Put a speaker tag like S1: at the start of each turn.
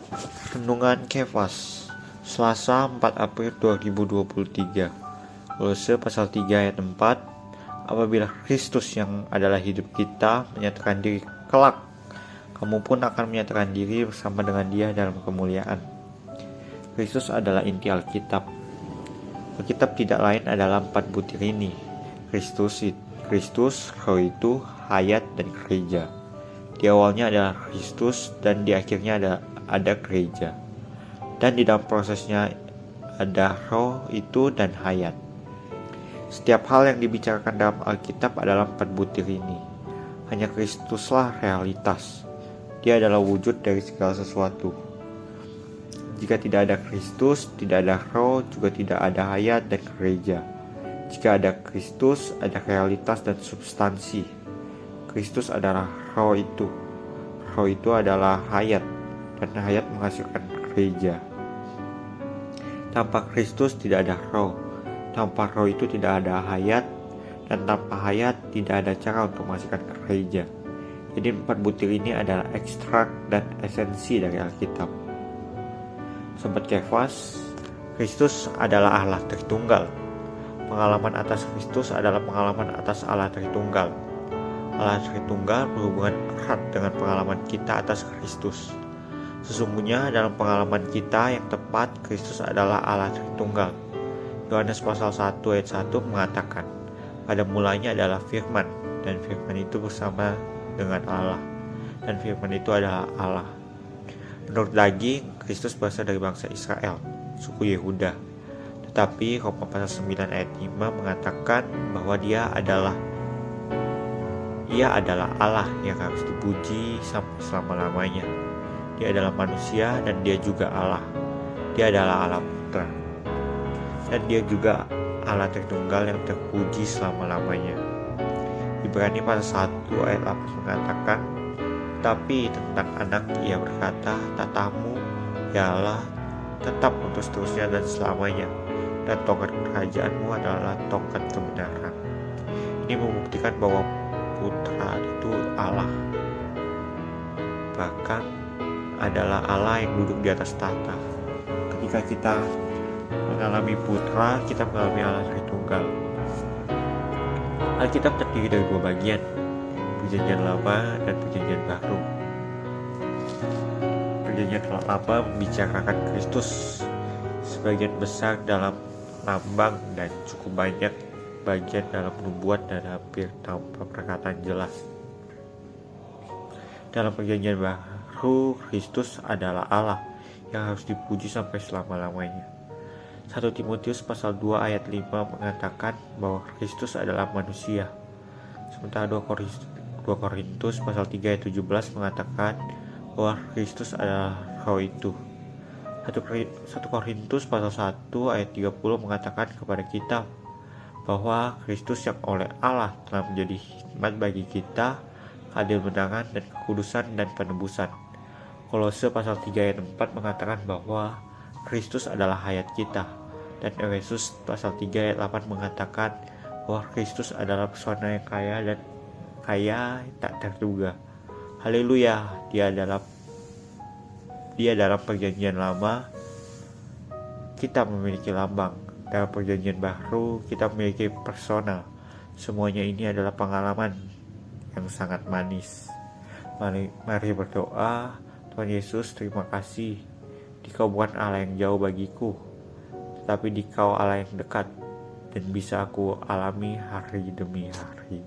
S1: Renungan Kefas Selasa 4 April 2023. Kolose pasal 3 ayat 4. Apabila Kristus yang adalah hidup kita menyatakan diri kelak, kamu pun akan menyatakan diri bersama dengan Dia dalam kemuliaan. Kristus adalah inti Alkitab. Alkitab tidak lain adalah 4 butir ini. Kristus, Roh itu, hayat, dan gereja. Di awalnya adalah Kristus dan di akhirnya ada gereja. Dan di dalam prosesnya ada Roh itu dan hayat. Setiap hal yang dibicarakan dalam Alkitab adalah 4 butir ini. Hanya Kristuslah realitas. Dia adalah wujud dari segala sesuatu. Jika tidak ada Kristus, tidak ada Roh, juga tidak ada hayat dan gereja. Jika ada Kristus, ada realitas dan substansi. Kristus adalah Roh itu. Roh itu adalah hayat, dan hayat menghasilkan gereja. Tanpa Kristus tidak ada Roh. Tanpa Roh itu tidak ada hayat, dan tanpa hayat tidak ada cara untuk menghasilkan gereja. Jadi 4 butir ini adalah ekstrak dan esensi dari Alkitab. Sobat Kefas, Kristus adalah Allah Tritunggal. Pengalaman atas Kristus adalah pengalaman atas Allah Tritunggal. Allah Tritunggal berhubungan erat dengan pengalaman kita atas Kristus. Sesungguhnya dalam pengalaman kita yang tepat, Kristus adalah Allah Tritunggal. Yohanes pasal 1 ayat 1 mengatakan, pada mulanya adalah firman, dan firman itu bersama dengan Allah, dan firman itu adalah Allah. Menurut daging, Kristus berasal dari bangsa Israel, suku Yehuda. Tetapi Roma pasal 9 ayat 5 mengatakan bahwa Ia adalah Allah yang harus dipuji sampai selama-lamanya. Dia adalah manusia dan Dia juga Allah. Dia adalah Allah Putra. Dan Dia juga Allah Tritunggal yang terpuji selama-lamanya. Ibrani pasal 1 ayat 8 mengatakan, tapi tentang anak Ia berkata, tatamu ya Allah tetap untuk seterusnya dan selamanya, dan tongkat kerajaanmu adalah tongkat kebenaran. Ini membuktikan bahwa Putra itu Allah, bahkan adalah Allah yang duduk di atas tahta. Ketika kita mengalami Putra, kita mengalami Allah Tritunggal. Alkitab terdiri dari 2 bagian, Perjanjian Lama dan Perjanjian Baru. Perjanjian Lama membicarakan Kristus sebagian besar dalam lambang dan cukup banyak bagian dalam nubuat dan hampir tanpa perkataan jelas. Dalam Perjanjian Baru, Kristus adalah Allah yang harus dipuji sampai selama-lamanya. 1 Timotius pasal 2 ayat 5 mengatakan bahwa Kristus adalah manusia. Sementara 2 Korintus pasal 3 ayat 17 mengatakan bahwa Kristus adalah Roh itu. 1 Korintus pasal 1 ayat 30 mengatakan kepada kita bahwa Kristus yang oleh Allah telah menjadi hikmat bagi kita, keadilan dan kekudusan dan penebusan. Kolose pasal 3 ayat 4 mengatakan bahwa Kristus adalah hayat kita, dan Efesus pasal 3 ayat 8 mengatakan bahwa Kristus adalah pesona yang kaya tak terduga. Haleluya, dia dalam Perjanjian Lama kita memiliki lambang, dalam Perjanjian Baru kita memiliki persona. Semuanya ini adalah pengalaman yang sangat manis. Mari berdoa. Tuhan Yesus, terima kasih. Dikau bukan Allah yang jauh bagiku, tetapi Dikau Allah yang dekat dan bisa aku alami hari demi hari.